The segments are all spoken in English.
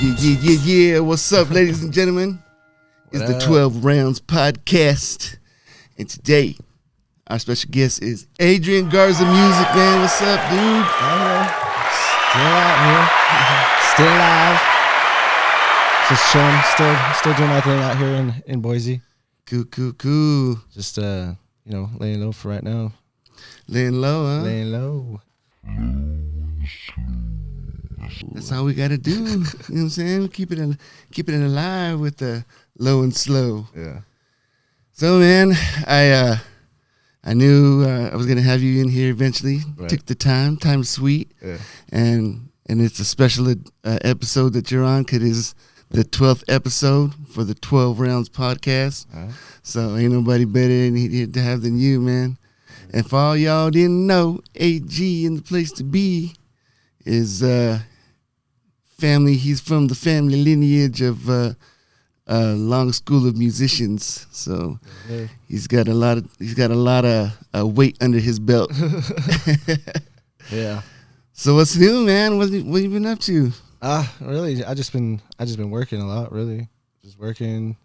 Yeah. What's up, ladies and gentlemen? It's the 12 Rounds Podcast. And today, our special guest is Adrean Garza Music, man. What's up, dude? Still out here. Still alive. Just chilling. Still doing my thing out here in Boise. Cool. Just, laying low for right now. Laying low, huh? Laying low. That's how we got to do. You know what I'm saying? Keep it alive with the low and slow. Yeah. So, man, I knew I was gonna have you in here eventually. Right. Took the time. Time's sweet. Yeah. And it's a special episode that you're on because it's the 12th episode for the 12 Rounds Podcast. Right. So ain't nobody better to have than you, man. And for all y'all didn't know, AG in the place to be is family. He's from the family lineage of long school of musicians. So he's got a lot of weight under his belt. Yeah. So what's new, man? What you been up to? Really, I just been working a lot, really. Just working,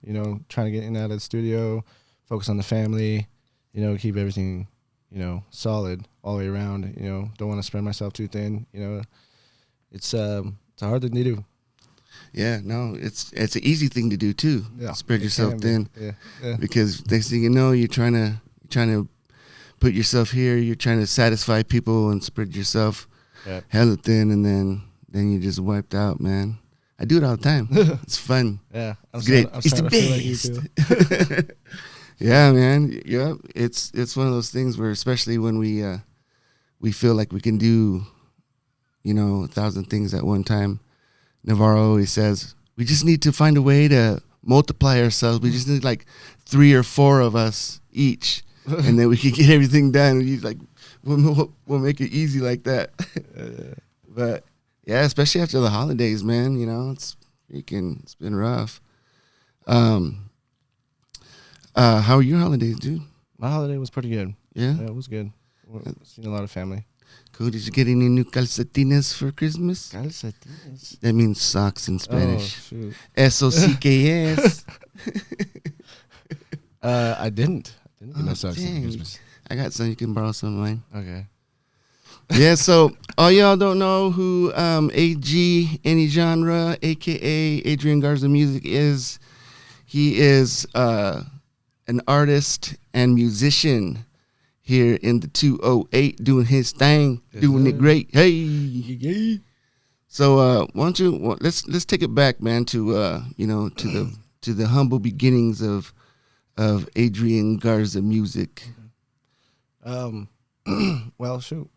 trying to get in and out of the studio, focus on the family, keep everything, solid all the way around. Don't want to spread myself too thin. It's a hard thing to do. Yeah, no, it's an easy thing to do too. Yeah, spread yourself thin. Yeah. Because next thing you know, you're trying to put yourself here. You're trying to satisfy people and spread yourself hella thin, and then you just wiped out, man. I do it all the time. It's fun. Yeah, it's great. It's the best. Yeah, man. Yeah, it's one of those things where, especially when we feel like we can do, 1,000 things at one time. Navarro always says, we just need to find a way to multiply ourselves. We just need like 3 or 4 of us each, and then we can get everything done. He's like, we'll make it easy like that. But yeah, especially after the holidays, man. It's been rough. How are your holidays, dude? My holiday was pretty good. Yeah, it was good. Seen a lot of family. Cool. Did you get any new calcetines for Christmas? Calcetines? That means socks in Spanish. Oh, shoot. S-O-C-K-S. I didn't get no socks for Christmas. I got some. You can borrow some of mine. Okay. Yeah, so all y'all don't know who AG Any Genre, a.k.a. Adrean Garza Music is. He is an artist and musician here in the 208, doing his thing, doing it great. Hey. So why don't you let's take it back, man, to to the humble beginnings of Adrean Garza Music. Well, shoot.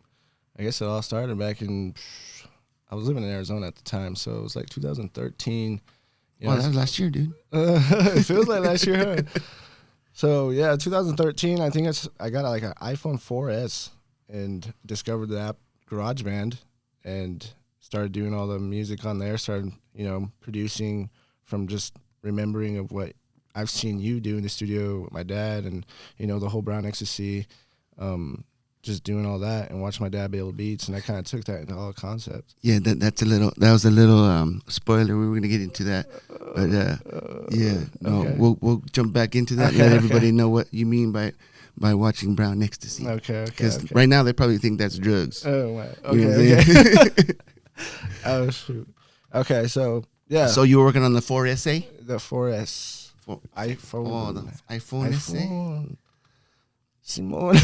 I guess it all started back I was living in Arizona at the time, so it was like 2013. That was last year, dude. It feels like last year, huh? So, yeah, 2013, I think I got like an iPhone 4S and discovered the app GarageBand and started doing all the music on there, started, producing from just remembering of what I've seen you do in the studio with my dad and, the whole Brown Ecstasy, just doing all that and watching my dad build beats, and I kind of took that into all concepts. Yeah, that was a little spoiler. We were gonna get into that, but okay. We'll jump back into that. Okay, let everybody know what you mean by watching Brown Ecstasy. Okay. Because right now they probably think that's drugs. Oh wow. Okay. Oh shoot. Okay, so yeah. So you were working on the 4SA? The 4S. iPhone. Oh, the iPhone SA. Simone.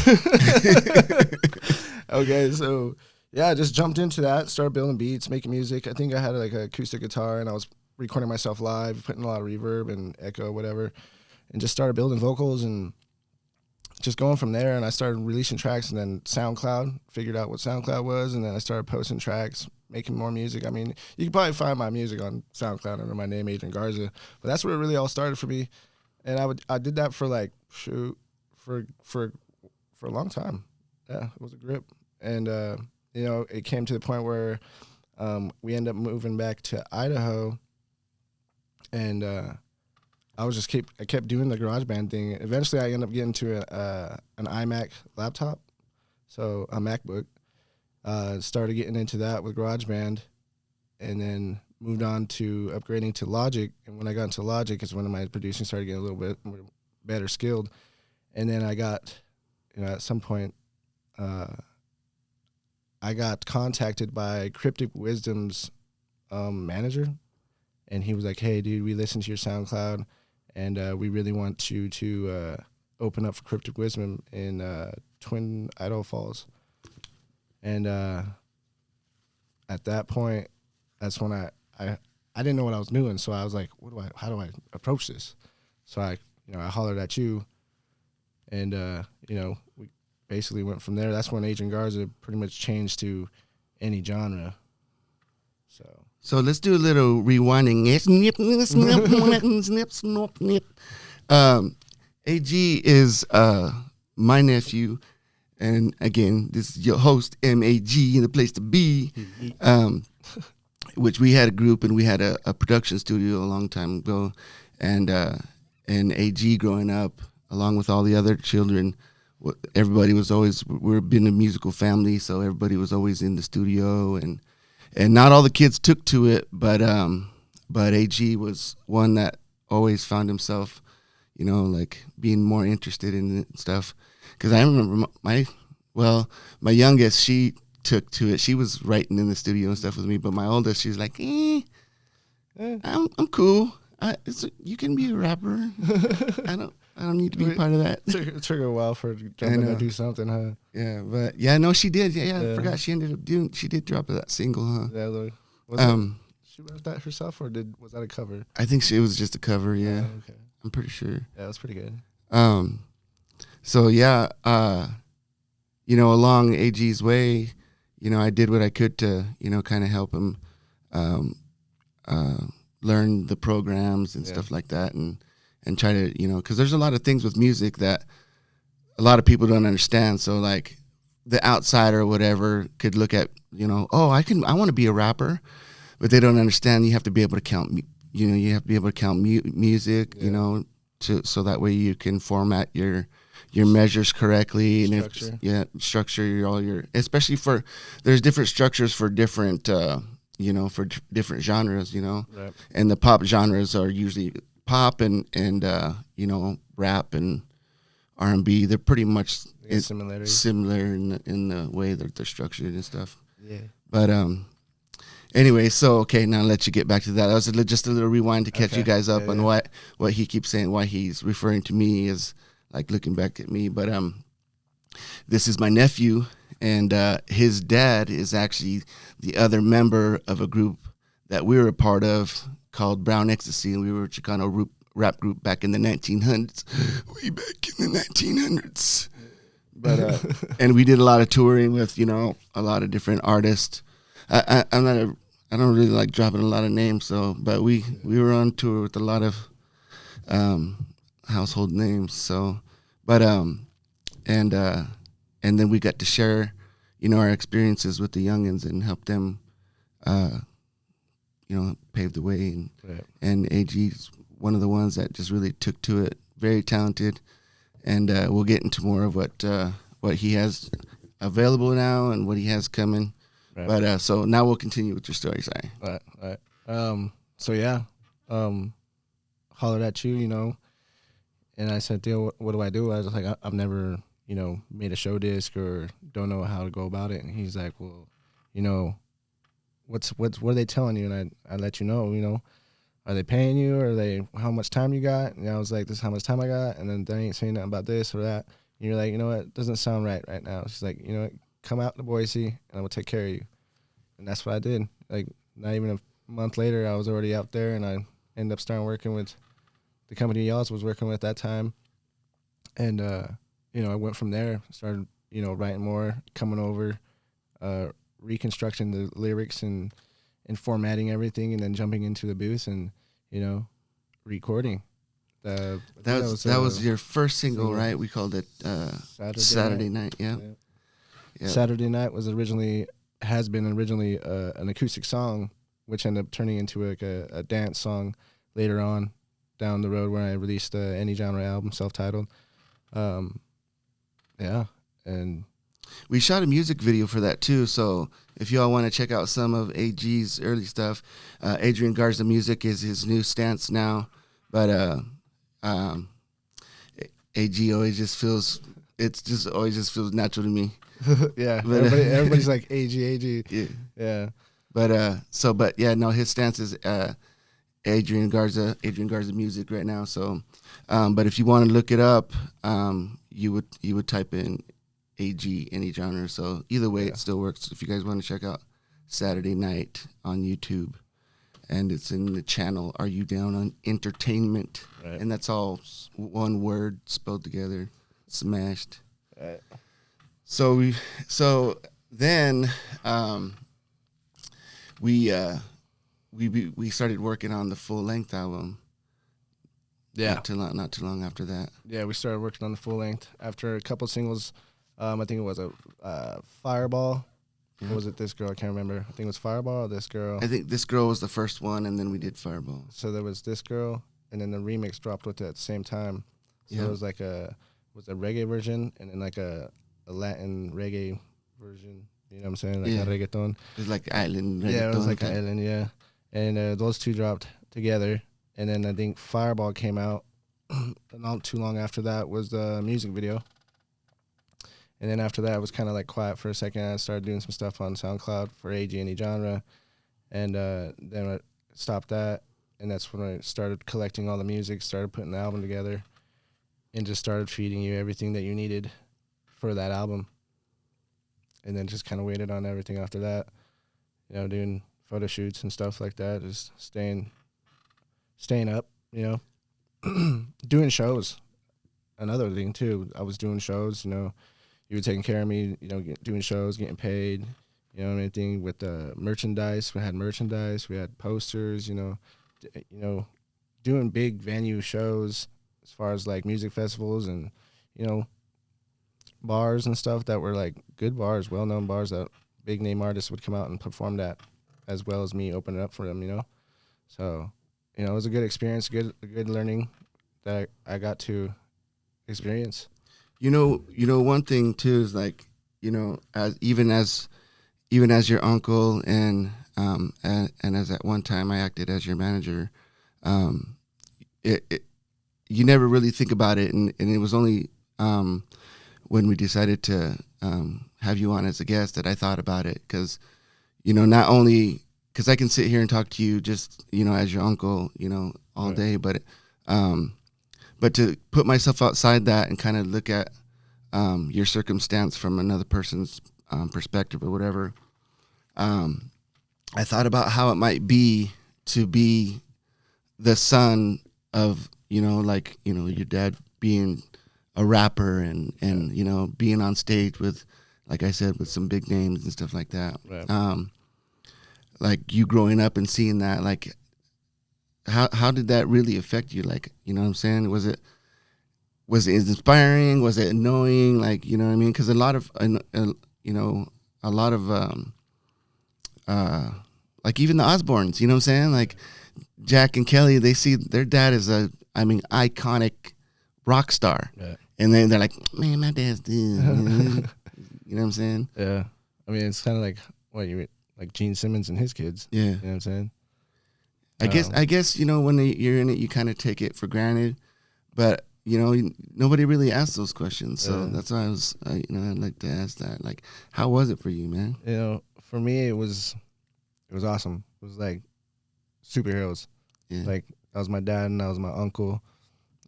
Okay, so yeah, I just jumped into that, started building beats, making music. I think I had like an acoustic guitar and I was recording myself live, putting a lot of reverb and echo, whatever, and just started building vocals and just going from there. And I started releasing tracks, and then SoundCloud, figured out what SoundCloud was, and then I started posting tracks, making more music. I mean, you can probably find my music on SoundCloud under my name, Adrean Garza, but that's where it really all started for me. And I did that for like, for a long time. Yeah, it was a grip. And, it came to the point where we ended up moving back to Idaho, and I kept doing the GarageBand thing. Eventually, I ended up getting to an iMac laptop, so a MacBook. Started getting into that with GarageBand, and then moved on to upgrading to Logic. And when I got into Logic is when my producing started getting a little bit more, better skilled. And then I got, at some point, I got contacted by Cryptic Wisdom's manager. And he was like, hey, dude, we listened to your SoundCloud, and we really want you to open up for Cryptic Wisdom in Twin Idaho Falls. And at that point, that's when I didn't know what I was doing, so I was like, how do I approach this? So I hollered at you, and we basically went from there. That's when Adrean Garza pretty much changed to any genre. So let's do a little rewinding. AG is my nephew, and again, this is your host, MAG, in the place to be. Which we had a group and we had a production studio a long time ago, and AG growing up, along with all the other children, everybody was always, we've been a musical family, so everybody was always in the studio, and not all the kids took to it, but AG was one that always found himself, like being more interested in it and stuff. Because I remember my youngest, she took to it. She was writing in the studio and stuff with me, but my oldest, she's like, I'm cool. You can be a rapper. I don't need to be part of that. It took her a while for her to jump in and do something, huh? Yeah, but no, she did. Yeah, I forgot she ended up she did drop that single, huh? Yeah, she wrote that herself, or was that a cover? I think it was just a cover. Yeah, okay. I'm pretty sure. Yeah, that's pretty good. So yeah, along AG's way, I did what I could to, kind of help him learn the programs and stuff like that, and try to, because there's a lot of things with music that a lot of people don't understand. So like the outsider or whatever could look at, I want to be a rapper, but they don't understand. You have to be able to count, you have to be able to count music, so that way you can format your measures correctly, structure. And structure all your, especially there's different structures for different different genres, Right. And the pop genres are usually pop and rap and R&B. They're pretty much similar in the way that they're structured and stuff. Yeah. But anyway, so okay, now I'll let you get back to that. That was just a little rewind to catch you guys up on what he keeps saying, why he's referring to me as like looking back at me. But this is my nephew, and his dad is actually the other member of a group that we were a part of called Brown Ecstasy, and we were a Chicano rap group back in the 1900s, way back in the 1900s. But and we did a lot of touring with a lot of different artists. I don't really like dropping a lot of names, but we were on tour with a lot of household names. So, but and then we got to share, our experiences with the youngins and help them, pave the way. And and AG's one of the ones that just really took to it. Very talented, and we'll get into more of what he has available now and what he has coming. Right. But so now we'll continue with your story. Sorry. All right. So yeah, hollered at you, and I said, "Deal, what do I do?" I was like, "I've never, made a show disc or don't know how to go about it." And he's like, "Well, what are they telling you?" And I let you know, are they paying you, or how much time you got? And I was like, "This is how much time I got," and then they ain't saying nothing about this or that. And you're like, "You know what? It doesn't sound right now." She's like, "You know what? Come out to Boise, and I will take care of you." And that's what I did. Like, not even a month later, I was already out there, and I ended up starting working with the company y'all was working with that time. And, I went from there, started, writing more, coming over, reconstructing the lyrics and formatting everything, and then jumping into the booth and, recording. That was your first single, right? We called it Saturday Night. Yeah. Saturday Night has been originally an acoustic song, which ended up turning into a dance song later on down the road when I released Any Genre album, self-titled. And we shot a music video for that too. So if y'all want to check out some of AG's early stuff, Adrean Garza Music is his new stance now. But AG always just feels, always just feels natural to me. Yeah, But, everybody's like AG. Yeah. But yeah, no, his stance is Adrean Garza Music right now. So, but if you want to look it up, you would type in AG any genre. So either way, it still works. If you guys want to check out Saturday Night on YouTube, and it's in the channel Are You Down on Entertainment, right. And that's all one word spelled together, smashed. Right. So then we started working on the full length album. Yeah, not too long after that. Yeah, we started working on the full length after a couple singles. I think it was a Fireball. Mm-hmm. Or was it This Girl? I can't remember. I think it was Fireball or This Girl. I think This Girl was the first one, and then we did Fireball. So there was This Girl, and then the remix dropped with it at the same time. So it was like a reggae version, and then like a Latin reggae version. You know what I'm saying? Like a reggaeton. It was like island reggaeton. Yeah, it was like island, yeah. And those two dropped together. And then I think Fireball came out. Not too long after that was the music video. And then after that, it was kind of like quiet for a second. I started doing some stuff on SoundCloud for AG Any Genre. And then I stopped that. And that's when I started collecting all the music, started putting the album together, and just started feeding you everything that you needed for that album. And then just kind of waited on everything after that. You know, doing photo shoots and stuff like that, just staying up, you know. Doing shows. Another thing, too. I was doing shows, you know. You were taking care of me, you know, doing shows, getting paid, you know, anything with merchandise. We had merchandise. We had posters, you know, doing big venue shows as far as, like, music festivals and, you know, bars and stuff that were, like, good bars, well-known bars that big-name artists would come out and perform at, as well as me opening up for them, you know. So, you know, it was a good experience, good learning that I got to experience. You know, one thing too is like, you know, even as your uncle and as at one time I acted as your manager, you never really think about it, and it was only when we decided to have you on as a guest that I thought about it, because, you know, not only because I can sit here and talk to you just, you know, as your uncle, you know, all right. day, but to put myself outside that and kind of look at your circumstance from another person's perspective or whatever, I thought about how it might be to be the son of, you know, like, you know, your dad being a rapper and you know, being on stage with, like I said, with some big names and stuff like that. Right. Like you growing up and seeing that, like, how did that really affect you? Like, you know what I'm saying? Was it inspiring? Was it annoying? Like, you know what I mean? Because a lot of like even the Osbournes, you know what I'm saying? Like Jack and Kelly, they see their dad as iconic rock star. Yeah. And then they're like, man, my dad's this. You know what I'm saying? Yeah. I mean, it's kind of like, like Gene Simmons and his kids. Yeah. You know what I'm saying? I guess, you know, when you're in it, you kind of take it for granted. But, you know, nobody really asks those questions. So that's why I'd like to ask that. Like, how was it for you, man? You know, for me, it was awesome. It was like superheroes. Yeah. Like, that was my dad and that was my uncle.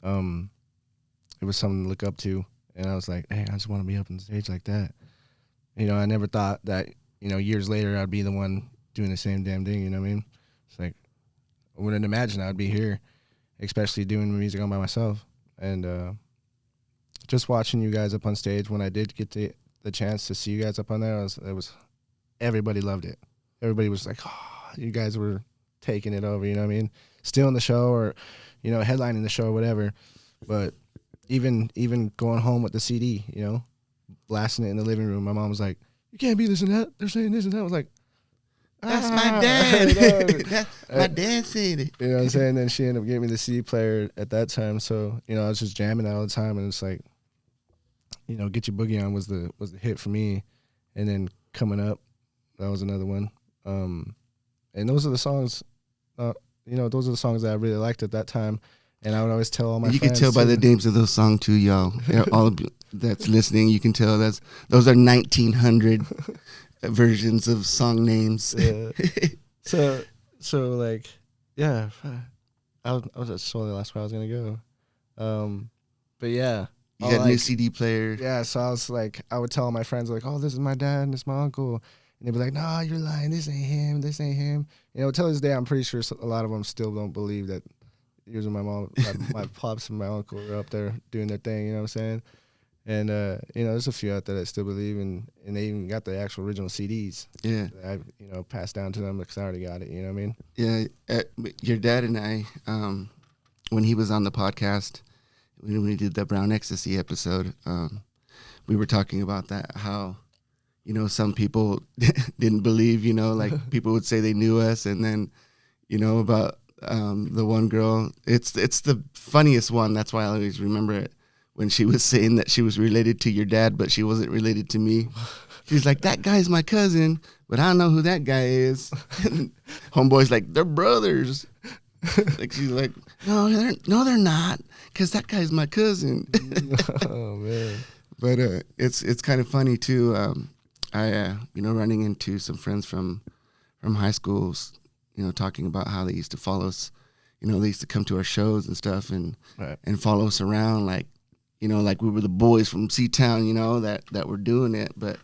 It was something to look up to. And I was like, hey, I just want to be up on stage like that. You know, I never thought that, you know, years later I'd be the one doing the same damn thing, you know what I mean? It's like, I wouldn't imagine I'd be here, especially doing music all by myself. And just watching you guys up on stage, when I did get the chance to see you guys up on there, everybody loved it. Everybody was like, oh, you guys were taking it over, you know what I mean? Still in the show or, you know, headlining the show or whatever. But even going home with the CD, you know, blasting it in the living room, my mom was like, you can't be this and that. They're saying this and that. I was like, that's my dad. My dad said it. You know what I'm saying? Then she ended up giving me the CD player at that time. So, you know, I was just jamming that all the time. And it's like, Get Your Boogie On was the hit for me, and then Coming Up, that was another one. And those are the songs, those are the songs that I really liked at that time. And I would always tell all my friends. You can tell by the names of those songs too, y'all. All of you that's listening, you can tell those are 1900 versions of song names. Yeah. So like, yeah, I was that's totally the last where I was gonna go. But yeah, you got a new CD player. Yeah, so I was like, I would tell all my friends like, oh, this is my dad and this is my uncle, and they'd be like, nah, you're lying. This ain't him. This ain't him. Till this day, I'm pretty sure a lot of them still don't believe that. Using my mom, my pops and my uncle were up there doing their thing. You know what I'm saying? And there's a few out there that still believe, and they even got the actual original CDs. Yeah, that I passed down to them because I already got it. You know what I mean? Yeah, your dad and I, when he was on the podcast, when we did the Brown Ecstasy episode, we were talking about that, how some people didn't believe. Like people would say they knew us, and then about. The one girl, it's the funniest one. That's why I always remember it, when she was saying that she was related to your dad, but she wasn't related to me. She's like, that guy's my cousin, but I don't know who that guy is. Homeboy's like, they're brothers. Like she's like, no, they're not, because that guy's my cousin. Oh man! But it's kind of funny too. I running into some friends from high schools. Talking about how they used to follow us, they used to come to our shows and stuff and follow us around like we were the boys from C-Town, that were doing it. But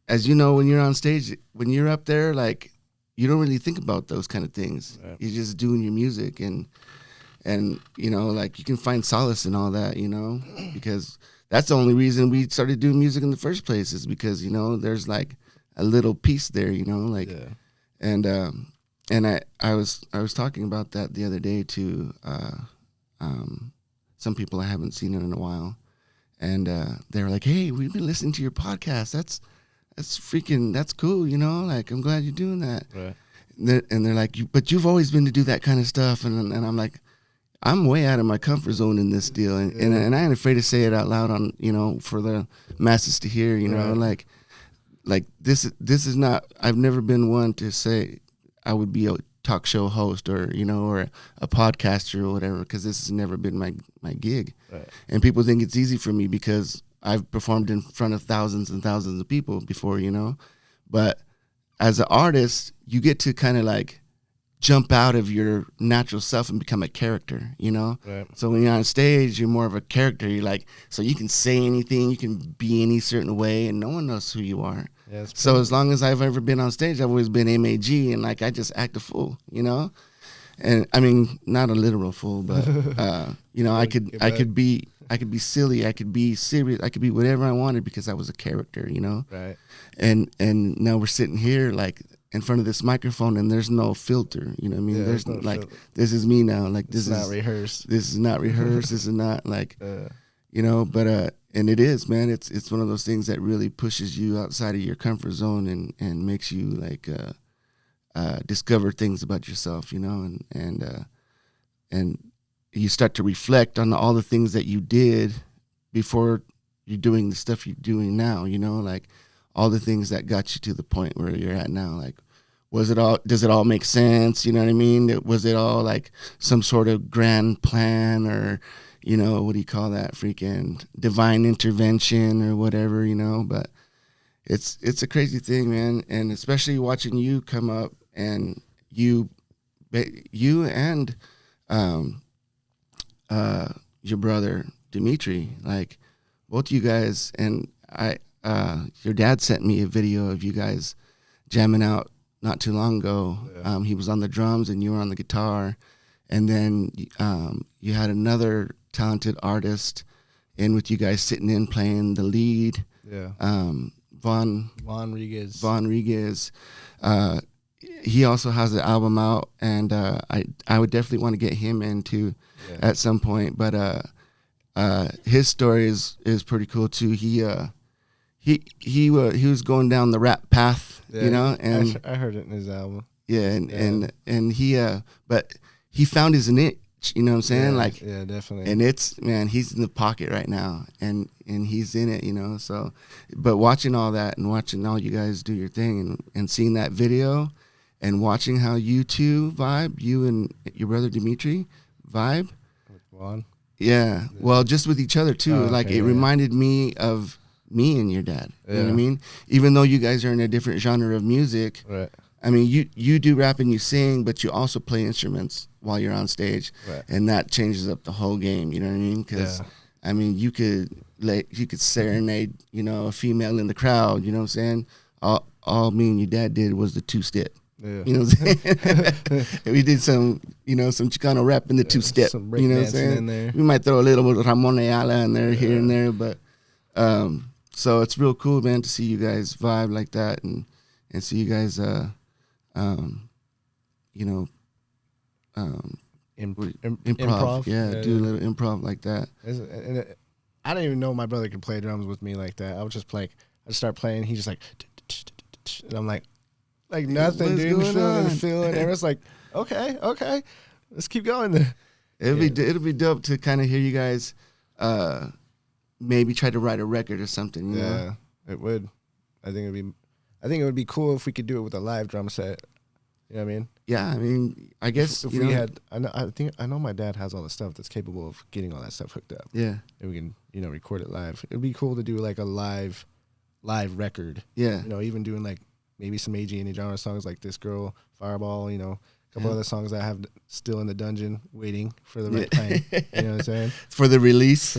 as you know, when you're on stage, when you're up there, like you don't really think about those kind of things. Right. You're just doing your music and like you can find solace in all that, because that's the only reason we started doing music in the first place is because, there's like a little piece there, And I was talking about that the other day to some people I haven't seen in a while, and they were like, "Hey, we've been listening to your podcast. That's cool, Like I'm glad you're doing that." Right. And they're like, "But you've always been to do that kind of stuff," and I'm like, "I'm way out of my comfort zone in this deal," and I ain't afraid to say it out loud on for the masses to hear, right. like this is not. I've never been one to say I would be a talk show host or a podcaster or whatever, because this has never been my gig. Right. And people think it's easy for me because I've performed in front of thousands and thousands of people before, but as an artist, you get to kind of like jump out of your natural self and become a character, Right. So when you're on stage, you're more of a character. You're like, so you can say anything, you can be any certain way, and no one knows who you are. Yeah, so as long as I've ever been on stage, I've always been MAG, and like I just act a fool, And I mean, not a literal fool, but I could be silly, I could be serious, I could be whatever I wanted because I was a character, Right. And now we're sitting here like in front of this microphone, and there's no filter, you know what I mean? Yeah, there's no like filter. This is me now, like this is not rehearsed. This is not rehearsed. This is not like but and it is, man. It's one of those things that really pushes you outside of your comfort zone and makes you like discover things about yourself, and you start to reflect on all the things that you did before you're doing the stuff you're doing now, like all the things that got you to the point where you're at now. Like, does it all make sense? You know what I mean? Was it all like some sort of grand plan or, what do you call that? Freaking divine intervention or whatever, But it's a crazy thing, man. And especially watching you come up and you and your brother Dimitri, like both you guys, and your dad sent me a video of you guys jamming out not too long ago. Yeah. He was on the drums and you were on the guitar, and then you had another talented artist in with you guys sitting in playing the lead. Yeah. Von Riguez. He also has an album out, and I would definitely want to get him in too at some point. But his story is pretty cool too. He was going down the rap path, and I heard it in his album. Yeah, and he but he found his niche, You know what I'm saying? Yeah, definitely. And it's, man, he's in the pocket right now, and he's in it, you know. So, but watching all that and watching all you guys do your thing and seeing that video and watching how you two vibe, you and your brother Dimitri vibe. With Juan? Yeah. Well, just with each other too. It reminded me of me and your dad. You know what I mean? Even though you guys are in a different genre of music. Right. I mean, you do rap and you sing, but you also play instruments while you're on stage, and that changes up the whole game. You know what I mean? Because I mean, you could serenade, you know, a female in the crowd. You know what I'm saying? All me and your dad did was the two-step. Yeah. You know what I'm saying? We did some Chicano rap in the two-step. Some break you know what I'm dancing saying? in there. We might throw a little bit of Ramon Ayala in there here and there, but so it's real cool, man, to see you guys vibe like that and see you guys improv. Yeah, do a little improv like that. I didn't even know my brother could play drums with me like that. I would just play. I'd start playing. He's just like, and I'm like nothing, dude. Feeling. Everyone's like, okay, let's keep going. It'll be dope to kind of hear you guys, maybe try to write a record or something. You know? It would. I think it would be cool if we could do it with a live drum set. You know what I mean? Yeah, I mean, I guess if we had, I know my dad has all the stuff that's capable of getting all that stuff hooked up. Yeah, and we can, you know, record it live. It'd be cool to do like a live record. Yeah, you know, even doing like maybe some Adrean Garza songs like This Girl, Fireball. You know, a couple other songs that I have still in the dungeon waiting for the right time. You know what I'm saying? For the release.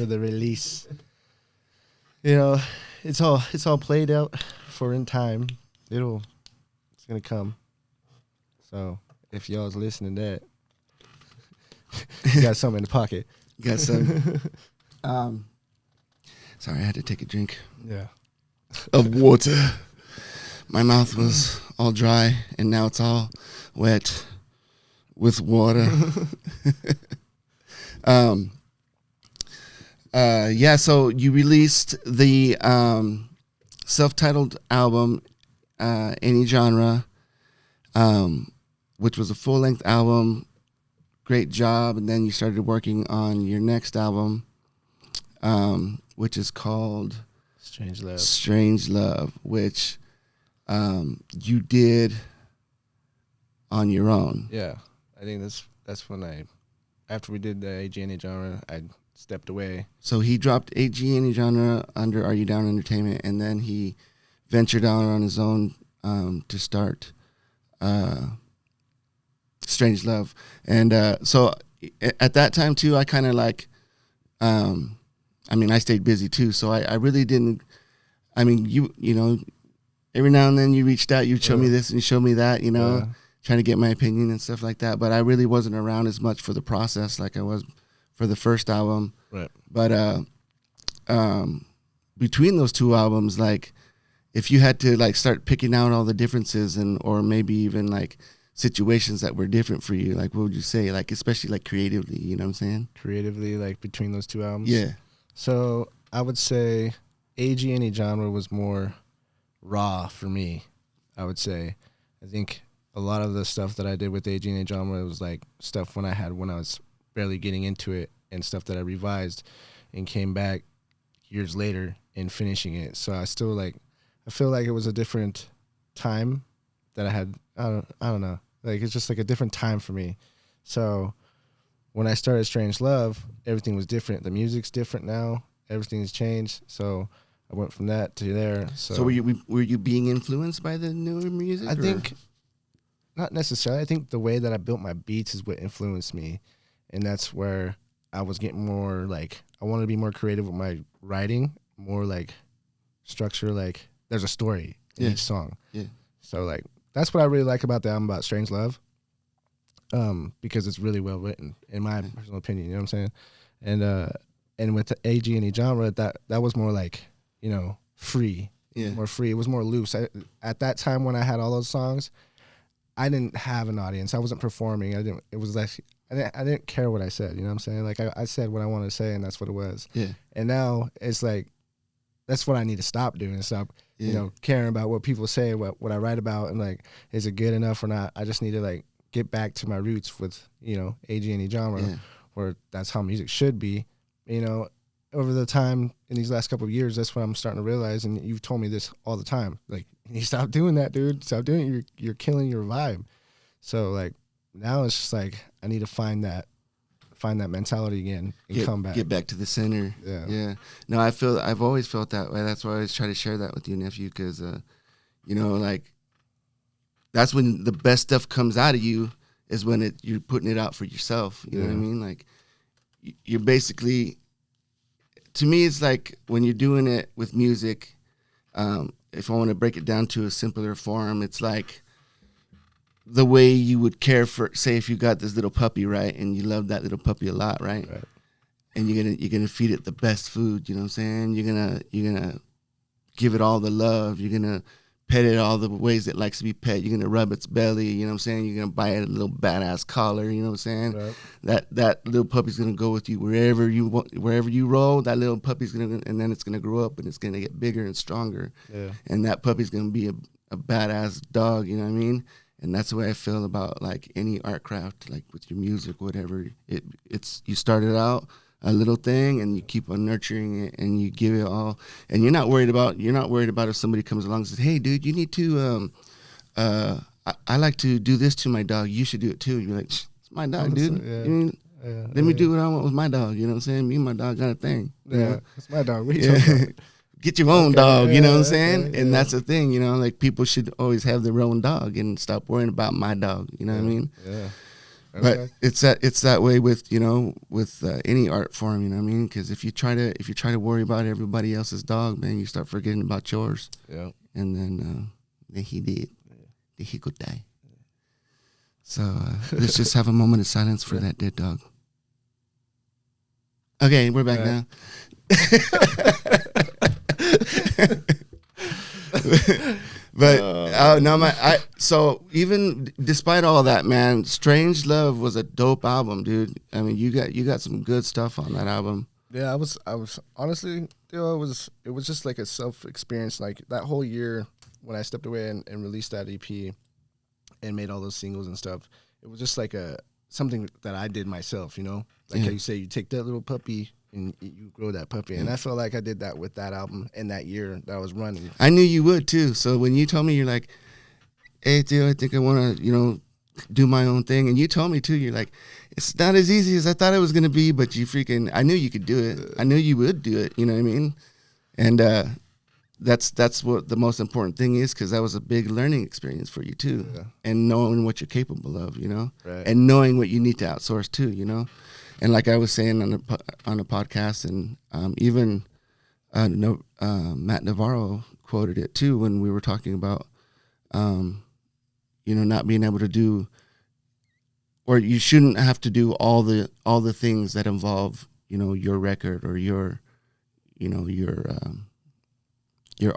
You know, it's all played out for in time. It's gonna come. So if y'all's listening to that, you got something in the pocket. You got some. Sorry, I had to take a drink. Yeah. Of water. My mouth was all dry, and now it's all wet with water. Yeah. So you released the self-titled album, Any Genre. Which was a full-length album. Great job. And then you started working on your next album, which is called Strange Love, which you did on your own. Yeah. I think that's when after we did the AG genre, I stepped away. So he dropped AG genre under Are You Down Entertainment, and then he ventured out on his own to start Strange Love. And so at that time too, I kind of I mean, I stayed busy too, so I really didn't. I mean, you know, every now and then you reached out, you'd show me this and show me that, you know, trying to get my opinion and stuff like that. But I really wasn't around as much for the process like I was for the first album. Right. But between those two albums, like, if you had to like start picking out all the differences or maybe even like situations that were different for you, like what would you say? Like, especially like creatively, you know what I'm saying? Creatively, like between those two albums? Yeah. So I would say AG Any Genre was more raw for me, I would say. I think a lot of the stuff that I did with AG Any Genre was like stuff when I was barely getting into it and stuff that I revised and came back years later and finishing it. So I feel like it was a different time that I had. I don't know. Like, it's just like a different time for me. So when I started Strange Love, everything was different. The music's different now. Everything's changed. So I went from that to there. So were you being influenced by the newer music? I think not necessarily. I think the way that I built my beats is what influenced me. And that's where I was getting more like, I wanted to be more creative with my writing, more like structure, like there's a story in each song. Yeah. So like that's what I really like about the album about Strange Love. Because it's really well written, in my personal opinion, you know what I'm saying? And with the AG Any Genre, that was more like, you know, free. Yeah. More free. It was more loose. At that time when I had all those songs, I didn't have an audience. I wasn't performing. It was like I didn't care what I said, you know what I'm saying? Like I said what I wanted to say, and that's what it was. Yeah. And now it's like that's what I need to stop doing. Stop, you know, caring about what people say, what I write about, and like, is it good enough or not? I just need to like get back to my roots with, you know, AG genre, where that's how music should be. You know, over the time in these last couple of years, that's what I'm starting to realize. And you've told me this all the time. Like, you stop doing that, dude. Stop doing it. You're killing your vibe. So like now it's just like I need to find that mentality again and come back. Get back to the center. Yeah. No, I've always felt that way. That's why I always try to share that with you, nephew, because you know, like that's when the best stuff comes out of you, is when you're putting it out for yourself. You know what I mean? Like you're basically, to me, it's like when you're doing it with music, if I want to break it down to a simpler form, it's like the way you would care for, say, if you got this little puppy, right, and you love that little puppy a lot, right? And you're gonna feed it the best food. You know what I'm saying? You're gonna give it all the love. You're gonna pet it all the ways it likes to be pet. You're gonna rub its belly. You know what I'm saying? You're gonna buy it a little badass collar. You know what I'm saying? That little puppy's gonna go with you wherever you roll. That little puppy's gonna, and then it's gonna grow up and it's gonna get bigger and stronger. And that puppy's gonna be a badass dog. You know what I mean? And that's the way I feel about like any art craft, like with your music, whatever. It's you started out a little thing and you keep on nurturing it and you give it all. And you're not worried about if somebody comes along and says, "Hey, dude, you need to I like to do this to my dog. You should do it too." You're like, "It's my dog, dude. Let me do what I want with my dog." You know what I'm saying? Me and my dog got a thing. It's my dog. What are you talking about? Get your own dog, you know what I'm saying? And that's the thing, you know, like people should always have their own dog and stop worrying about my dog, you know what I mean? But it's that way with, you know, with any art form, you know what I mean? Because if you try to worry about everybody else's dog, man, you start forgetting about yours. And then he did. Then he could die. So let's just have a moment of silence for that dead dog. Okay, we're back now. But no, so even despite all that, man, Strange Love was a dope album, dude. I mean, you got some good stuff on that album. Yeah, I was honestly, you know, it was just like a self experience. Like that whole year when I stepped away and released that EP and made all those singles and stuff, it was just like something that I did myself, you know. Like how you say, you take that little puppy and you grow that puppy. And I felt like I did that with that album in that year that I was running. I knew you would too. So when you told me, you're like, "Hey, dude, I think I want to, you know, do my own thing." And you told me too, you're like, "It's not as easy as I thought it was going to be, but I knew you could do it. I knew you would do it." You know what I mean? And that's what the most important thing is, because that was a big learning experience for you too. And knowing what you're capable of, you know, and knowing what you need to outsource too, you know. And like I was saying on a podcast, and even Matt Navarro quoted it too when we were talking about, you know, not being able to do, or you shouldn't have to do all the things that involve, you know, your record or your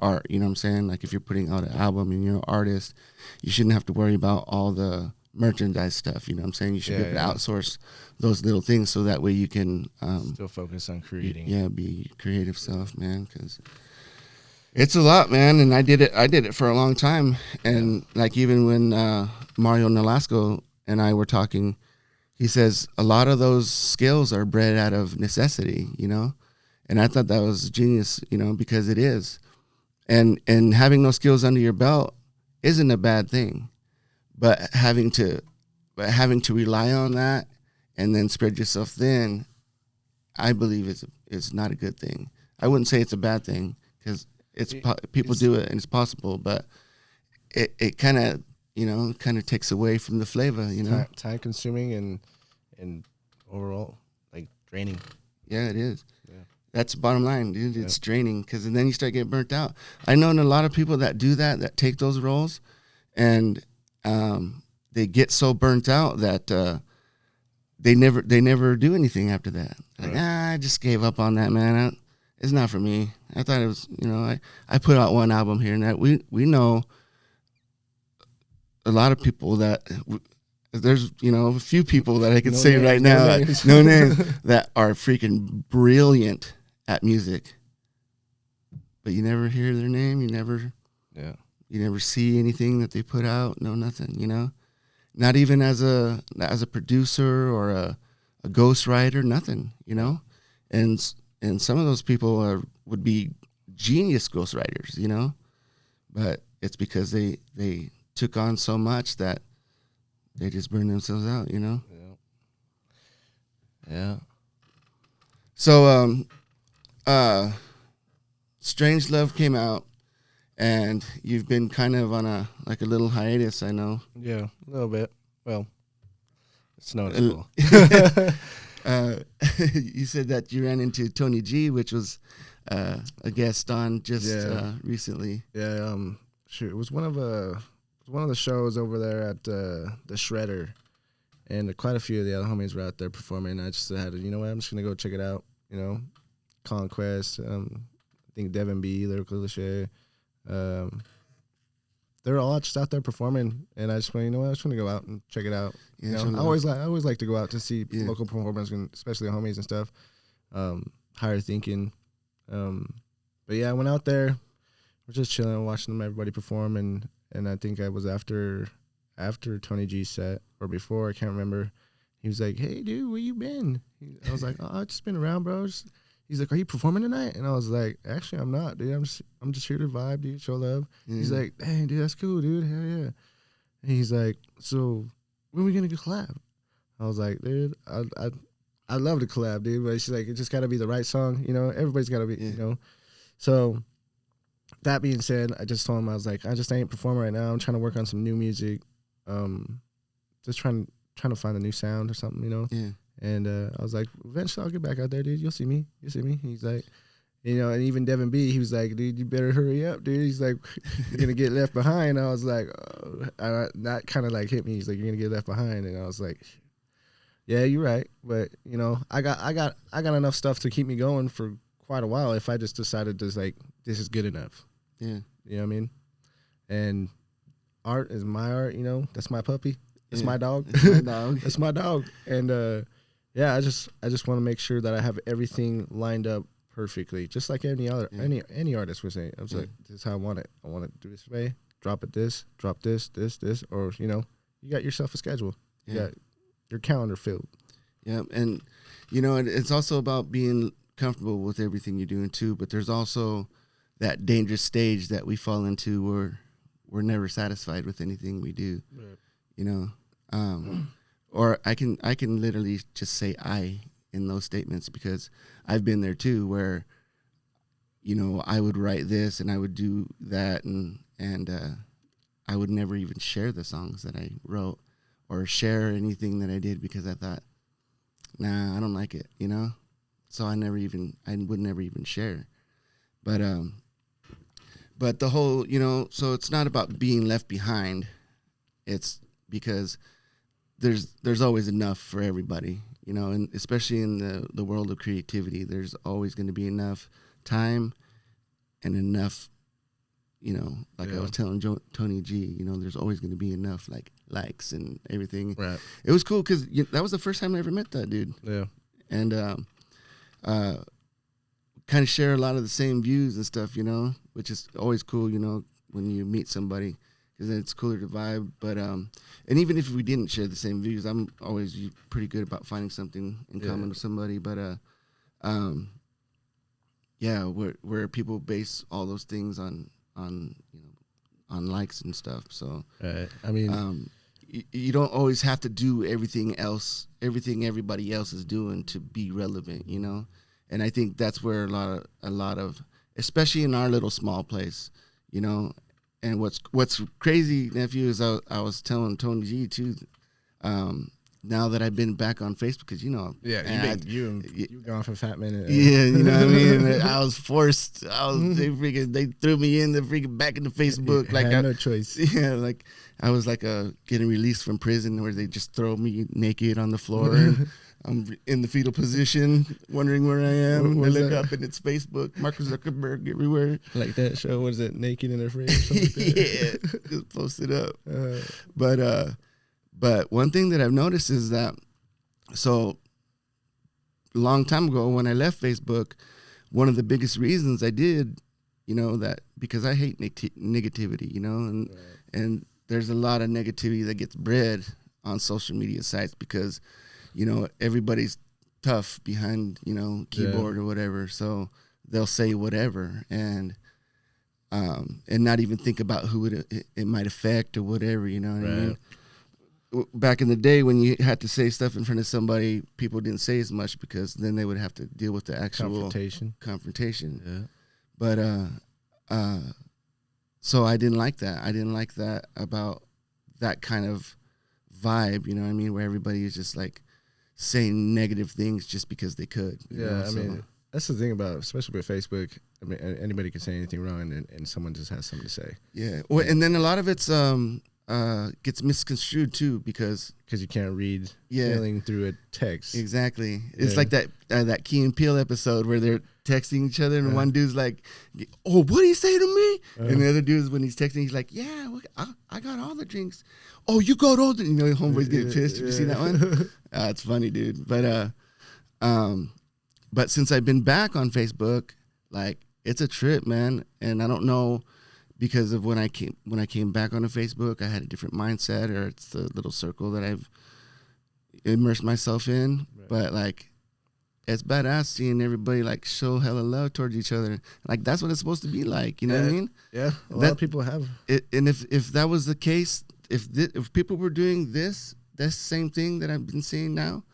art. You know what I'm saying? Like if you're putting out an album and you're an artist, you shouldn't have to worry about all the merchandise stuff. You know what I'm saying? You should be able to outsource those little things, so that way you can still focus on creating. Be creative self, man, because it's a lot, man. And I did it for a long time. And like even when Mario Nolasco and I were talking, he says a lot of those skills are bred out of necessity, you know. And I thought that was genius, you know, because it is. And having those skills under your belt isn't a bad thing. But having to rely on that and then spread yourself thin, I believe is not a good thing. I wouldn't say it's a bad thing, because people do it and it's possible, but it kind of, you know, takes away from the flavor, you know. Time consuming and overall like draining. Yeah, it is. Yeah. That's the bottom line, dude. It's draining, because then you start getting burnt out. I know a lot of people that do that take those roles, and they get so burnt out that they never do anything after that. Like, I just gave up on that, man. It's not for me. I thought it was, you know, I put out one album here and that. We know a lot of people that there's, you know, a few people that I can say right now, no names, that are freaking brilliant at music, but you never hear their name. You never see anything that they put out. No, nothing, you know. not even as a producer or a ghostwriter, nothing, you know, and some of those people would be genius ghostwriters, you know, but it's because they took on so much that they just burned themselves out, you know. Yeah. So Strange Love came out, and you've been kind of on a little hiatus, I know. Yeah, a little bit. Well, it's noticeable. You said that you ran into Tony G, which was a guest on just recently. Yeah, shoot, it was one of the shows over there at the Shredder, and quite a few of the other homies were out there performing. I just had to, you know what, I'm just gonna go check it out. You know, Conquest, I think Devin B, Lyrical Cliche, they're all just out there performing, and I just went, you know what, I just want to go out and check it out. Yeah, you know, I always like to go out to see local performers, and especially the homies and stuff. Higher thinking, but yeah, I went out there. We're just chilling, watching everybody perform, and I think I was after Tony G's set or before, I can't remember. He was like, "Hey, dude, where you been?" I was like, "Oh, I just been around, bro." He's like, "Are you performing tonight?" And I was like, "Actually, I'm not, dude. I'm just here to vibe, dude, show love." He's like, "Hey, dude, that's cool, dude. Hell yeah." And he's like, "So when are we gonna collab?" I was like, "Dude, I love to collab, dude, but she's like, it just gotta be the right song, you know. Everybody's gotta be, you know." So that being said, I just told him, I was like, I just ain't performing right now. I'm trying to work on some new music, just trying to find a new sound or something, you know. Yeah. And I was like, eventually I'll get back out there, dude. You'll see me. He's like, you know, and even Devin B, he was like, "Dude, you better hurry up, dude." He's like, "You're gonna get left behind." I was like, that kind of like hit me. He's like, "You're gonna get left behind," and I was like, "Yeah, you're right." But you know, I got enough stuff to keep me going for quite a while. If I just decided to like, this is good enough. Yeah. You know what I mean? And art is my art. You know, that's my puppy. That's my dog. It's my dog. That's my dog. And yeah, I just want to make sure that I have everything lined up perfectly, just like any other any artist would say. I was like, "This is how I want it. I want it to do this way. Drop it this. Drop this, or you know, you got yourself a schedule. You got your calendar filled." Yeah, and you know, it's also about being comfortable with everything you're doing too. But there's also that dangerous stage that we fall into where we're never satisfied with anything we do. Right. You know, or I can literally just say I in those statements, because I've been there too, where, you know, I would write this and I would do that, and I would never even share the songs that I wrote or share anything that I did, because I thought, nah, I don't like it, you know? So I would never even share. But the whole, you know, so it's not about being left behind. It's because there's always enough for everybody, you know, and especially in the world of creativity, there's always going to be enough time and enough, you know, like I was telling Tony G, you know, there's always going to be enough likes and everything. Right. It was cool because that was the first time I ever met that dude. Yeah. And kind of share a lot of the same views and stuff, you know, which is always cool, you know, when you meet somebody, because then it's cooler to vibe. But and even if we didn't share the same views, I'm always pretty good about finding something in common with somebody. But yeah, where people base all those things on you know, on likes and stuff. So I mean, you don't always have to do everything everybody else is doing to be relevant, you know. And I think that's where a lot of, especially in our little small place, you know. And what's crazy, nephew, is I was telling Tony G too. Now that I've been back on Facebook, because you know, you gone for a fat minute. Yeah, you know what I mean. I was forced. They threw me in the freaking back into Facebook. Like I had no choice. Yeah, like I was like getting released from prison, where they just throw me naked on the floor. And I'm in the fetal position, wondering where I am. I look up and it's Facebook, Mark Zuckerberg everywhere. Like that show, what is it, Naked and Afraid? Or something like that? Yeah, just posted up. But one thing that I've noticed is that, so a long time ago when I left Facebook, one of the biggest reasons I did, you know, that because I hate negativity, you know, and there's a lot of negativity that gets bred on social media sites because, you know, everybody's tough behind, you know, keyboard or whatever. So they'll say whatever and not even think about who it might affect or whatever, you know what I mean? Back in the day when you had to say stuff in front of somebody, people didn't say as much because then they would have to deal with the actual confrontation. Yeah. But so I didn't like that. I didn't like that about that kind of vibe, you know what I mean, where everybody is just like saying negative things just because they could. I mean, that's the thing about, especially with Facebook. I mean, anybody can say anything wrong, and someone just has something to say. Yeah. Well, and then a lot of it's gets misconstrued too because you can't read feeling through a text. Exactly. It's like that Key and Peele episode where they're texting each other and one dude's like, "Oh, what do you say to me?" And the other dude's when he's texting, he's like, "Yeah, I got all the drinks." "Oh, you got all the," you know, homeboy's getting pissed. Did you see that one? It's funny, dude. But since I've been back on Facebook, like it's a trip, man. And I don't know because of when I came back onto Facebook, I had a different mindset, or it's the little circle that I've immersed myself in. Right. But like, it's badass seeing everybody like show hella love towards each other. Like that's what it's supposed to be like. You know what I mean? Yeah, a lot of people have it. And if that was the case, if people were doing this same thing that I've been seeing now,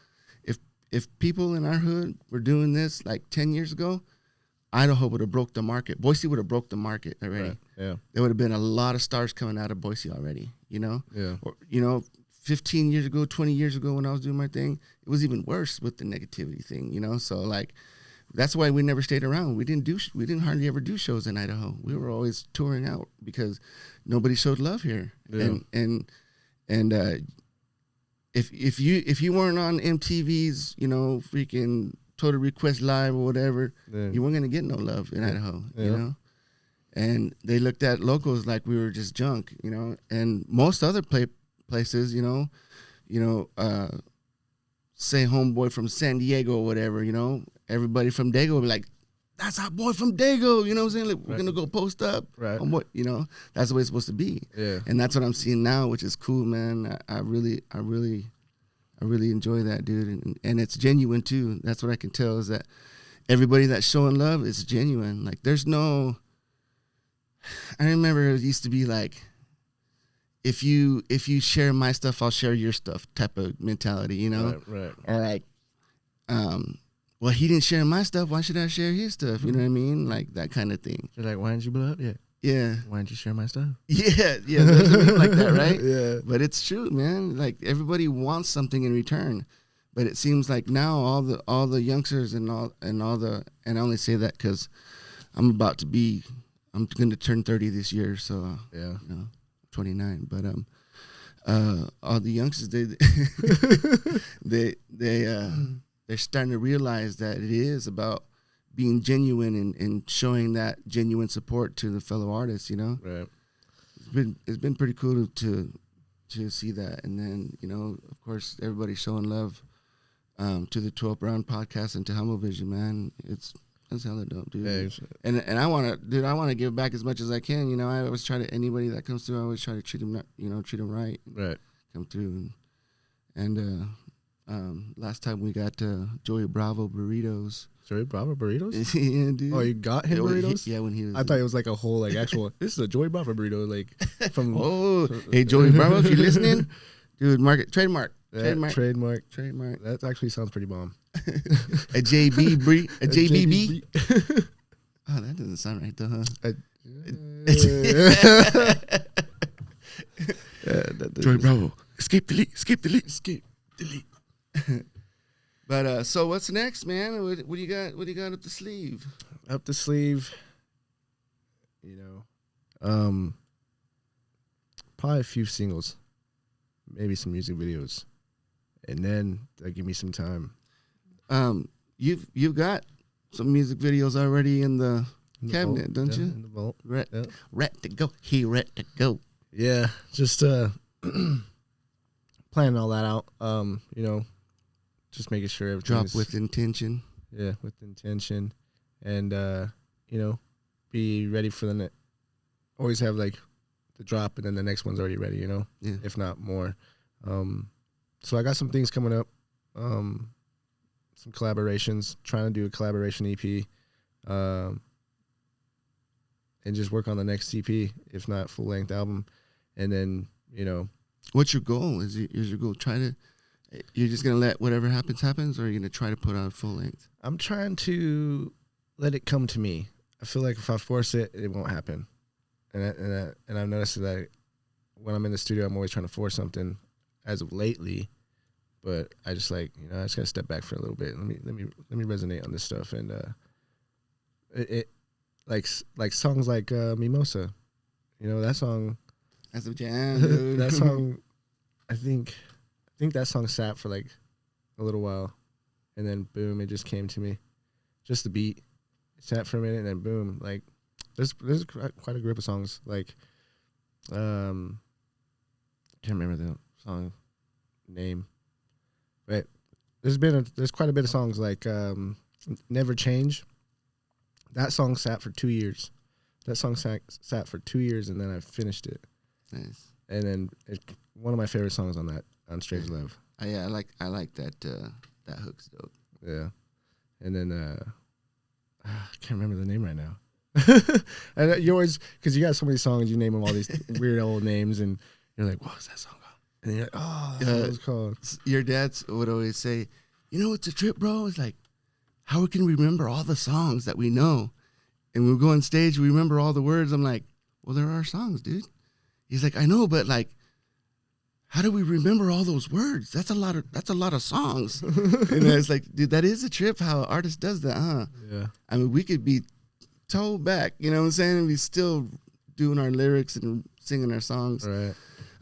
if people in our hood were doing this like 10 years ago, Idaho would have broke the market. Boise would have broke the market already. Right. Yeah. There would have been a lot of stars coming out of Boise already, you know? Yeah. Or, you know, 15 years ago, 20 years ago when I was doing my thing, it was even worse with the negativity thing, you know? So like, that's why we never stayed around. We didn't hardly ever do shows in Idaho. We were always touring out because nobody showed love here. Yeah. And if you weren't on MTV's, you know, freaking Total Request Live or whatever, you weren't gonna get no love in Idaho, you know. And they looked at locals like we were just junk, you know. And most other places, you know, say homeboy from San Diego or whatever, you know, everybody from Dago would be like, "That's our boy from Dago," you know what I'm saying? Like, we're gonna go post up, homeboy, you know. That's the way it's supposed to be. Yeah. And that's what I'm seeing now, which is cool, man. I really enjoy that, dude, and it's genuine too. That's what I can tell is that everybody that's showing love is genuine. Like there's no. I remember it used to be like, if you share my stuff, I'll share your stuff type of mentality, you know? Right. Or like, well, he didn't share my stuff. Why should I share his stuff? You know what I mean? Like that kind of thing. You're like, why didn't you blow up yet? Yeah. Why didn't you share my stuff? Yeah. There's a meme like that, right? Yeah. But it's true, man. Like everybody wants something in return, but it seems like now all the youngsters and I only say that because I'm going to turn 30 this year, so yeah, you know, 29. But all the youngsters they're starting to realize that it is about being genuine and showing that genuine support to the fellow artists, you know. Right. It's been pretty cool to see that, and then you know, of course, everybody showing love to the 12 Round podcast and to Humble Vision, man. That's hella dope, dude. Yeah, and I want to give back as much as I can. You know, I always try to anybody that comes through, I always try to treat them right. Right. Come through and last time we got Joey Bravo burritos. Joey Bravo burritos? Yeah, dude. Oh, you got him burritos? Yeah, when he was. I thought it was like a whole like actual. This is a Joey Bravo burrito, like from. Oh, hey Joey Bravo, if you're listening, dude, trademark. Trademark. That actually sounds pretty bomb. A JBB. Oh, that doesn't sound right though, huh? Joey Bravo. Escape, delete. But so what's next, man? What do you got? What do you got up the sleeve? Up the sleeve, you know, probably a few singles, maybe some music videos, and then give me some time. You've got some music videos already in the cabinet, vault, don't you? In the vault. Rat to go. He rat to go. Yeah, just planning all that out. You know, just making sure everything's drop with intention. Yeah, with intention, and you know, be ready for the always have like the drop, and then the next one's already ready. You know, yeah. If not more. So I got some things coming up, some collaborations, trying to do a collaboration EP, and just work on the next EP, if not full-length album. And then, you know. What's your goal? Is your goal you're just going to let whatever happens, or are you going to try to put out full length? I'm trying to let it come to me. I feel like if I force it, it won't happen. And I've noticed that when I'm in the studio, I'm always trying to force something as of lately. But I just I just got to step back for a little bit. Let me resonate on this stuff. And it like songs like Mimosa. You know, that song. That's a jam, dude. That song, I think that song sat for like a little while, and then boom, it just came to me. Just the beat, it sat for a minute, and then boom, like there's quite a group of songs. Like, can't remember the song name, but there's quite a bit of songs like Never Change. That song sat for 2 years. That song sat for 2 years, and then I finished it. Nice. And then one of my favorite songs on Strange Love. Yeah, I like that that hook's dope. Yeah. And then I can't remember the name right now. And you always, because you got so many songs, you name them all these weird old names, and you're like, what was that song called? And you're like, oh, that's what it was called. Your dad would always say, you know what's a trip, bro? It's like, how can we remember all the songs that we know? And we go on stage, we remember all the words. I'm like, well, there are songs, dude. He's like, I know, but like, how do we remember all those words? That's a lot of songs. And I was like, dude, that is a trip how an artist does that, huh? Yeah. I mean, we could be toe back, you know what I'm saying? And we still doing our lyrics and singing our songs. Right.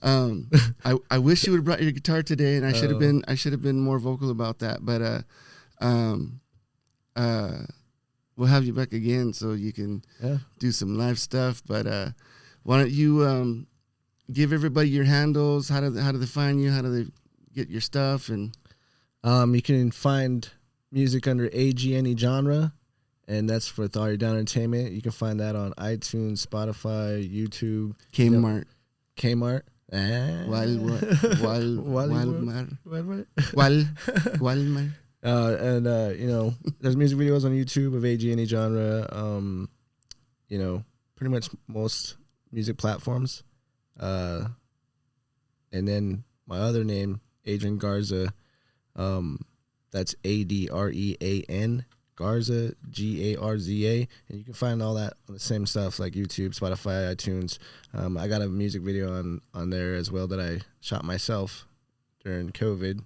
I wish you would have brought your guitar today, and I should have been more vocal about that. But we'll have you back again so you can do some live stuff. But why don't you give everybody your handles? How do they find you? How do they get your stuff? And you can find music under AG Genre, and that's for Authority Down Entertainment. You can find that on iTunes, Spotify, YouTube, Kmart. Kmart. Walmart. And there's music videos on YouTube of AG Genre. Pretty much most music platforms. And then my other name, Adrean Garza. That's Adrean Garza, Garza, and you can find all that on the same stuff like YouTube, Spotify, iTunes. I got a music video on there as well that I shot myself during COVID.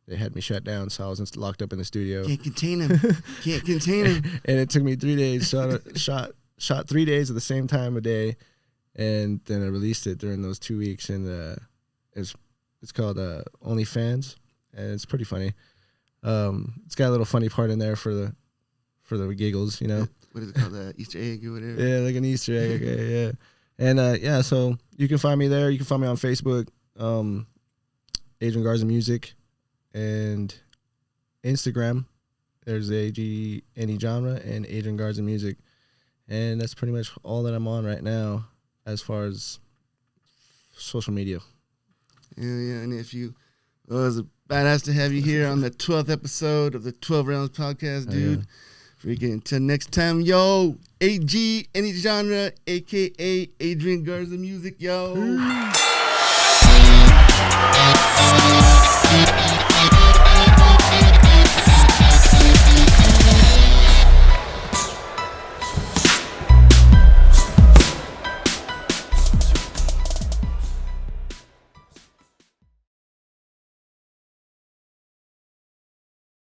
They had me shut down, so I was locked up in the studio. Can't contain him. And it took me 3 days. Shot 3 days at the same time a day, and then I released it during those 2 weeks. And it's called OnlyFans, and it's pretty funny. It's got a little funny part in there for the giggles, you know. What is it called? Easter egg or whatever? Yeah, like an Easter egg. Okay, yeah. And so you can find me there. You can find me on Facebook, Adrean Garza Music, and Instagram. There's AG Genre and Adrean Garza Music, and that's pretty much all that I'm on right now as far as social media. Yeah, and if you, it was a badass to have you here on the 12th episode of the 12 Rounds podcast, dude. Yeah. Freaking until next time, yo. AG Genre, aka Adrean Garza Music, yo.